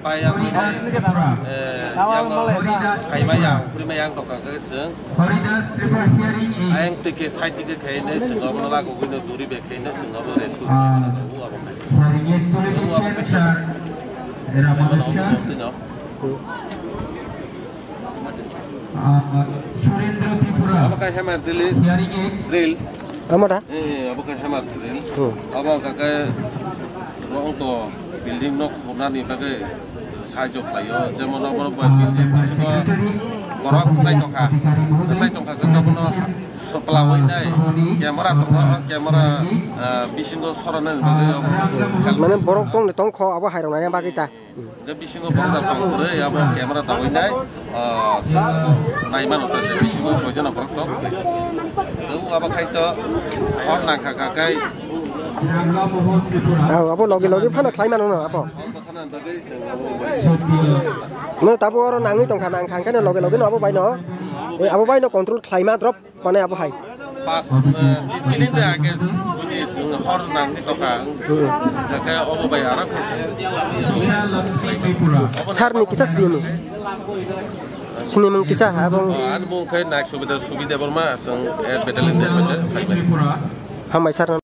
bayang yang kaimayang primayang toka keseng ayang tike side tike kaine sengaja menolak guna duri bekaine sengaja resku Surendra Tripura. Apakah hemat drill? Amada? Apakah hemat drill? Apakah ruang to building nok purna ni bagai sahaja playo. Jemon apa building semua borok sai tongka kita pun sepelawai dai. Kamera bisingo soronan bagai. Mana borok tong kho apa hai dong nanya bagi ta? Dia bisingo borok tong kore ya borok kamera tawai dai. Naiman atau bisingo bojan borok tong. Lalu apakah itu orang kakai? Apa logi mana klaiman mana apa? Mana tahu orang nangi tong kanang kan logi apa bayi no? Apa bayi no kontrol klaiman drop mana apa hai? Pas ini dia agak jenis orang nangi tong kang, kayak apa bayi arah Sar ni kisah sini kisah apa? Mungkin naik subida bermasa, betul ini saja. Hamai sar